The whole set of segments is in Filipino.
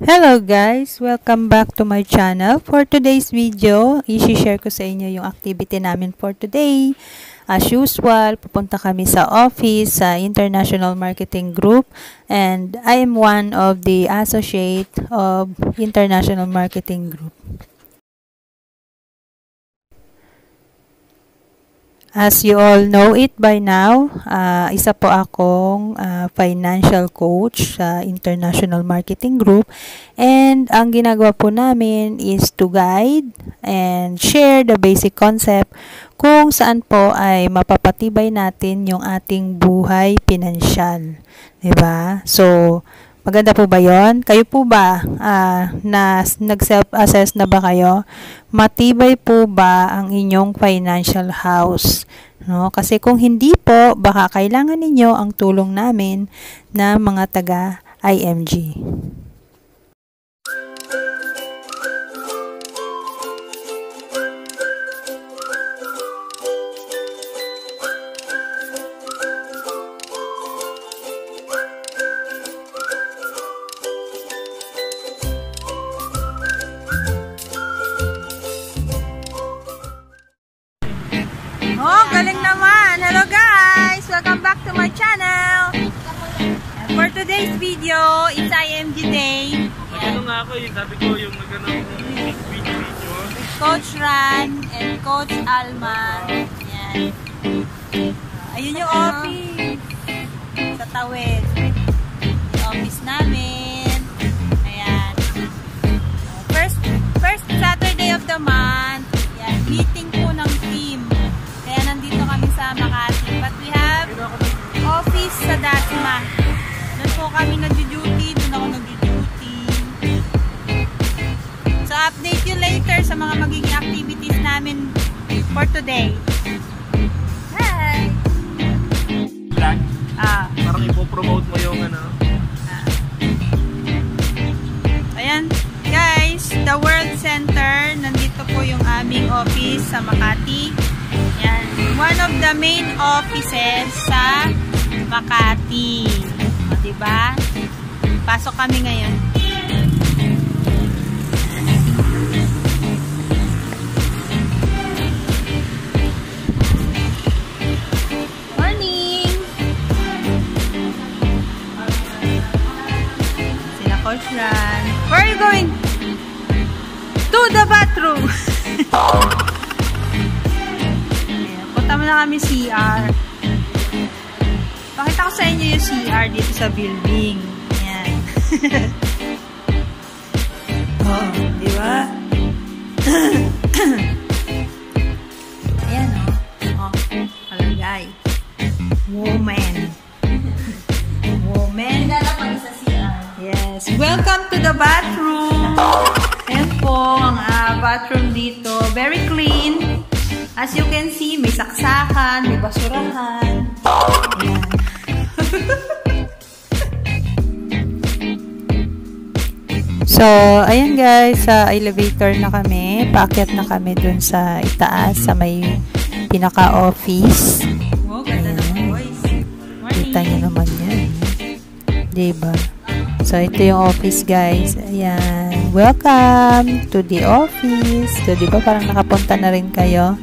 Hello guys! Welcome back to my channel. For today's video, i-share ko sa inyo yung activity namin for today. As usual, pupunta kami sa office sa International Marketing Group and I am one of the associate of International Marketing Group. As you all know it by now, isa po akong financial coach sa International Marketing Group and ang ginagawa po namin is to guide and share the basic concept kung saan po ay mapapatibay natin yung ating buhay pinansyal. Diba? So, maganda po ba yon? Kayo po ba na nag-self-assess na ba kayo? Matibay po ba ang inyong financial house? No? Kasi kung hindi po, baka kailangan ninyo ang tulong namin na mga taga-IMG. Oh, galing naman! Hello guys! Welcome back to my channel! For today's video, it's IMG Day. Ano nga ako, sabi ko yung nagano video. Coach Ran and Coach Alman. Yan. Ayun yung office. Sa Tawid. Yung office namin. Ayan. First Saturday of the month. Yan. Meeting po ng team. Kaya nandito kami sa Makati. But we have office sa Dasma. Doon po kami nag-duty. Doon ako nag-duty. So, update you later sa mga magiging activities namin for today. Hi! Vlog? Parang ipopromote mo yung ano? Ayan. Guys, the World Center. Nandito po yung aming office sa Makati. Yan. One of the main offices sa Makati. O, diba? Pasok kami ngayon. Morning! Sila Coach Ran. Where are you going? To the bathroom! Punta mo na kami CR. Pakita ko sa inyo yung CR dito sa building. Ayan. Oh, di ba? Ayan, oh. Oh, palagay. Woman. Woman. Lalapag sa CR. Yes. Welcome to the bathroom. Ayan po ang bathroom dito. Very clean. As you can see, may saksakan, may basurahan. Ayan. So, ayan guys, sa elevator na kami. Paakyat na kami dun sa itaas, sa may pinaka-office. Oh, ganda ng voice. Kita nyo naman yan. Diba? So, ito yung office guys. Ayan. Welcome to the office. So, diba parang nakapunta na rin kayo?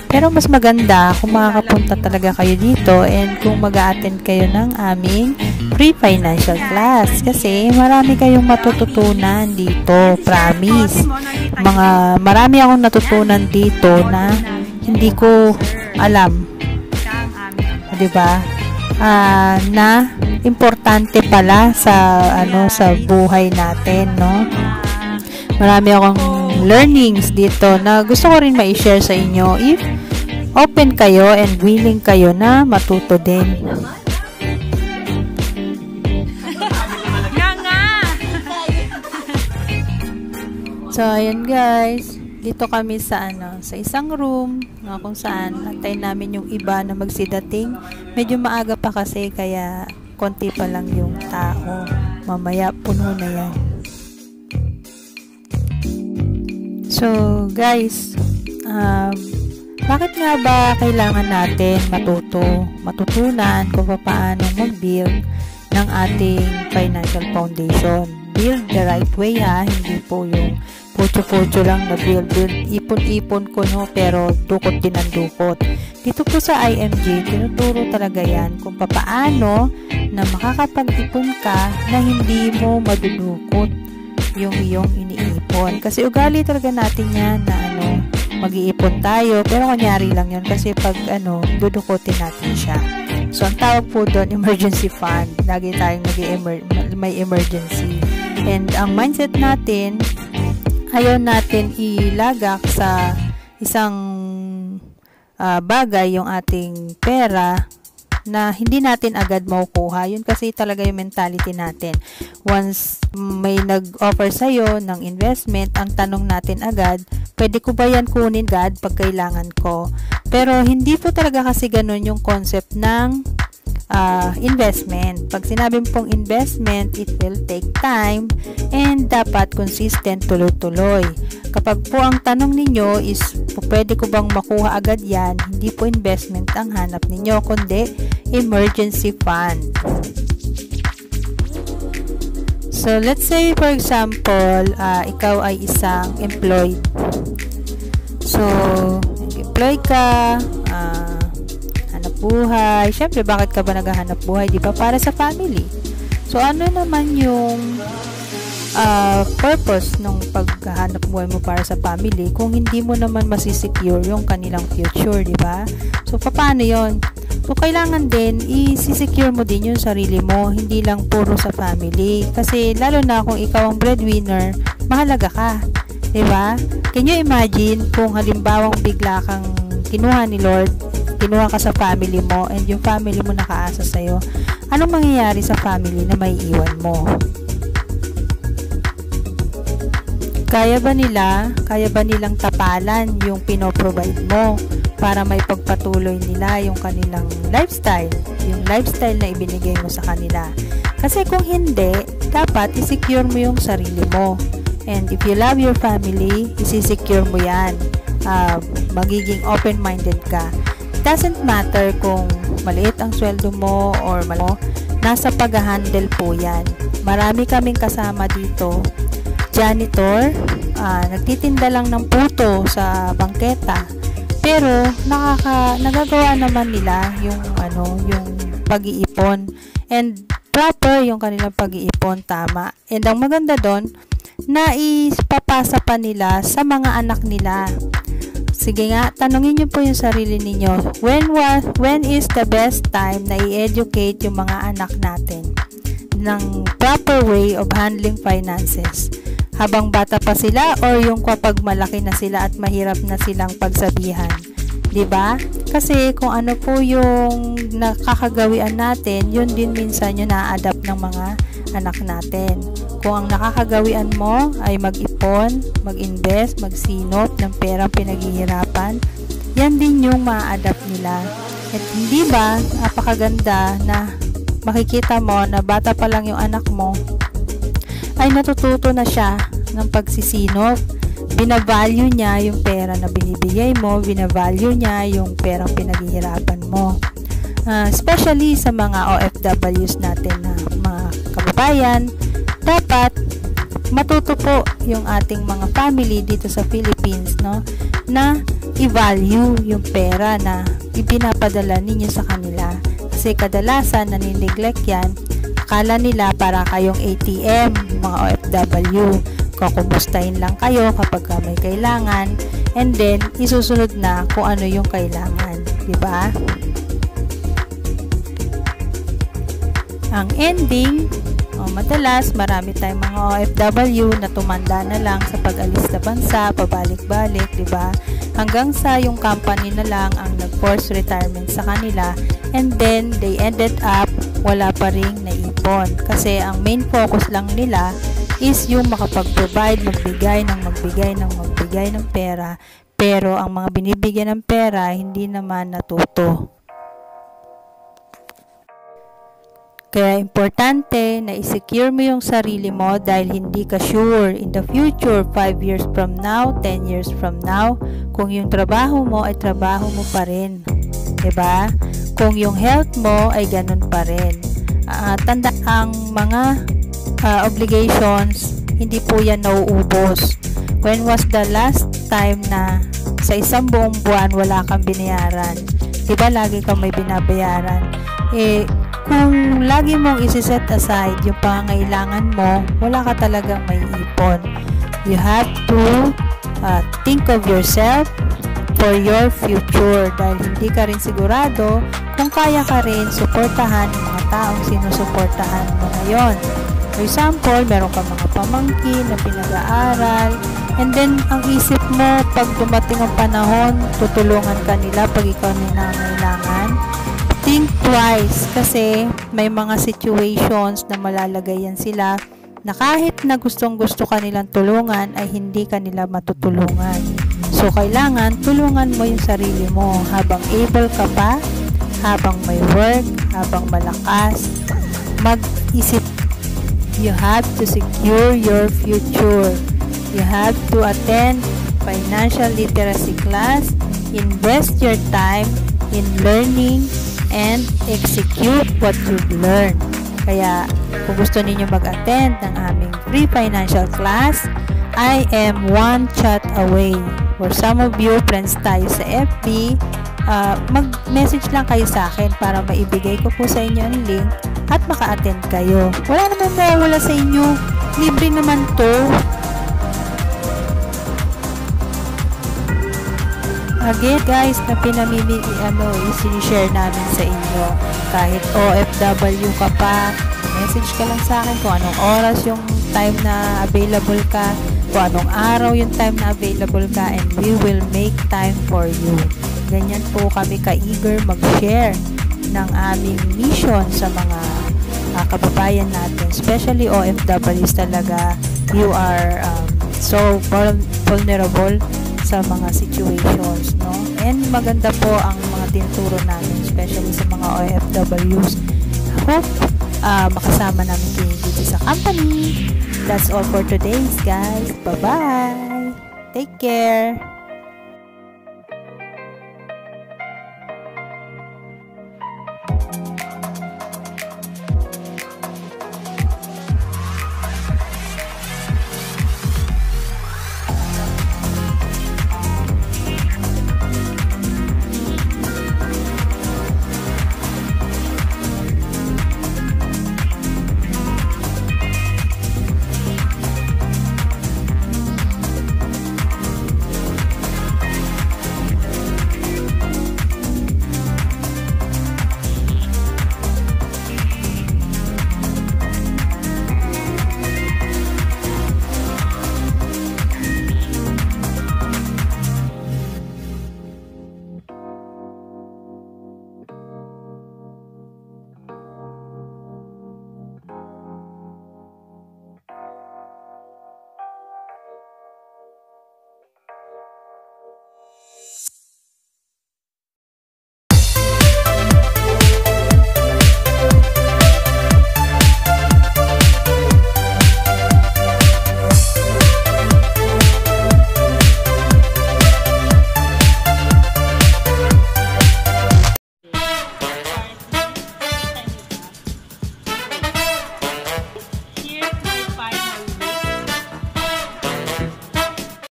Pero mas maganda kung makakapunta talaga kayo dito and kung mag-a-attend kayo ng aming free financial class. Kasi marami kayong matututunan dito. Promise. Marami akong natutunan dito na hindi ko alam. Diba? Na importante pala sa sa buhay natin, no? Marami akong learnings dito na gusto ko rin ma-share sa inyo if open kayo and willing kayo na matuto din. So, ayan guys. Dito kami sa sa isang room kung saan antayin namin yung iba na magsidating. Medyo maaga pa kasi kaya konti pa lang yung tao. Mamaya puno na yan. So, guys, bakit nga ba kailangan natin matutunan kung paano mag-build ng ating financial foundation? build the right way ha, hindi po yung pucho-pucho lang na build. Ipon-ipon ko no, pero dukot din ang dukot. Dito po sa IMG, tinuturo talaga yan kung papaano na makakapag-ipon ka na hindi mo madudukot yung iyong iniipon. Kasi ugali talaga natin yan na mag-iipon tayo, pero kunyari lang yun kasi pag dudukutin natin siya. So, ang tawag po doon, emergency fund. Lagi tayong may emergency. And ang mindset natin, ayaw natin ilagak sa isang bagay yung ating pera na hindi natin agad makukuha. Yun kasi talaga yung mentality natin. Once may nag-offer sa'yo ng investment, ang tanong natin agad, pwede ko ba yan kunin agad pag kailangan ko? Pero hindi po talaga kasi ganun yung concept ng investment. Pag sinabi pong investment, it will take time and dapat consistent, tuloy-tuloy. Kapag po ang tanong ninyo is pwede ko bang makuha agad yan, hindi po investment ang hanap ninyo, kundi emergency fund. So, let's say for example, ikaw ay isang employed. So, employed ka, hanap buhay. Siyempre, bakit ka ba naghahanap buhay? Di ba? Para sa family. So, ano naman yung purpose ng paghahanap buhay mo para sa family kung hindi mo naman masisecure yung kanilang future, di ba? So, paano yon? So, kailangan din i-secure mo din yung sarili mo, hindi lang puro sa family. Kasi, lalo na kung ikaw ang breadwinner, mahalaga ka. Di ba? Can you imagine kung halimbawang bigla kang kinuha ni Lord, kinuha ka sa family mo, and yung family mo nakaasa sa'yo, anong mangyayari sa family na may iwan mo? Kaya ba nilang tapalan yung pinoprovide mo para may pagpatuloy nila yung kanilang lifestyle, yung lifestyle na ibinigay mo sa kanila? Kasi kung hindi, dapat i-secure mo yung sarili mo. And if you love your family, isi-secure mo yan. Magiging open-minded ka. It doesn't matter kung maliit ang sweldo mo or nasa pag-handle po yan. Marami kaming kasama dito, janitor, nagtitinda lang ng puto sa bangketa, pero nagagawa naman nila yung pag-iipon, and proper yung kanilang pag-iipon, tama. And ang maganda doon, na ipapasa pa nila sa mga anak nila. Sige nga, tanungin niyo po yung sarili ninyo, when is the best time na i-educate yung mga anak natin ng proper way of handling finances? Habang bata pa sila or yung kapag malaki na sila at mahirap na silang pagsabihan? 'Di ba? Kasi kung ano po yung nakakagawian natin, yun din minsan yung na-adapt ng mga anak natin. Kung ang nakakagawian mo ay mag-ipon, mag-invest, magsinop ng perang pinaghihirapan, yan din yung ma-adapt nila. At hindi ba napakaganda na makikita mo na bata pa lang yung anak mo ay natututo na siya ng pagsisinop. Binavalue niya yung pera na binibigay mo, binavalue niya yung perang pinaghihirapan mo. Especially sa mga OFWs natin na mga kababayan, dapat matuto po yung ating mga family dito sa Philippines, no, na i-value yung pera na ipinapadala ninyo sa kanila. Kasi kadalasan nanineglect yan. Akala nila para kayong ATM, mga OFW. Kukumustahin lang kayo kapag may kailangan, and then isusunod na kung ano yung kailangan, di ba? Ang ending, madalas marami tayong mga OFW na tumanda na lang sa pag-alis sa bansa, pabalik-balik, di ba? Hanggang sa yung company na lang ang nag-force retirement sa kanila, and then they ended up wala pa ring naipon. Kasi ang main focus lang nila is yung makapag-provide, magbigay ng pera. Pero ang mga binibigyan ng pera, hindi naman natuto. Kaya importante na i-secure mo yung sarili mo dahil hindi ka sure in the future, 5 years from now, 10 years from now, kung yung trabaho mo ay trabaho mo pa rin. Diba? Kung yung health mo ay ganun pa rin. Tanda ang mga obligations, hindi po yan nauubos. When was the last time na sa isang buong buwan wala kang binayaran? Diba lagi kang may binabayaran? Kung lagi mong isi-set aside yung pangangailangan mo, wala ka talagang may ipon. You have to think of yourself for your future dahil hindi ka rin sigurado kung kaya ka rin suportahan yung mga taong sinusuportahan mo ngayon. For example, meron ka mga pamangkin na pinag-aaral, and then ang isip mo pag dumating ang panahon, tutulungan ka nila pag ikaw may nangangailangan. Think twice kasi may mga situations na malalagayan sila na kahit na gustong-gusto ka nilang tulungan ay hindi ka nila matutulungan. So, kailangan tulungan mo yung sarili mo habang able ka pa, habang may work, habang malakas. Mag-isip, you have to secure your future. You have to attend financial literacy class, invest your time in learning, and execute what you've learned. Kaya, kung gusto ninyo mag-attend ng aming free financial class, I am one chat away. For some of you, friends tayo sa FB, mag-message lang kayo sa akin para maibigay ko po sa inyo ang link at maka-attend kayo. Wala naman mawawala sa inyo. Libre naman to. Again, guys, na i-share namin sa inyo. Kahit OFW ka pa, message ka lang sa akin kung anong oras yung time na available ka, kung anong araw yung time na available ka, and we will make time for you. Ganyan po kami ka-eager mag-share ng aming mission sa mga kababayan natin, especially OFWs talaga. You are so vulnerable sa mga situations, no? And maganda po ang mga tinuturo namin, especially sa mga OFWs. Hope makasama namin kayo dito sa company. That's all for today, guys. Bye-bye! Take care!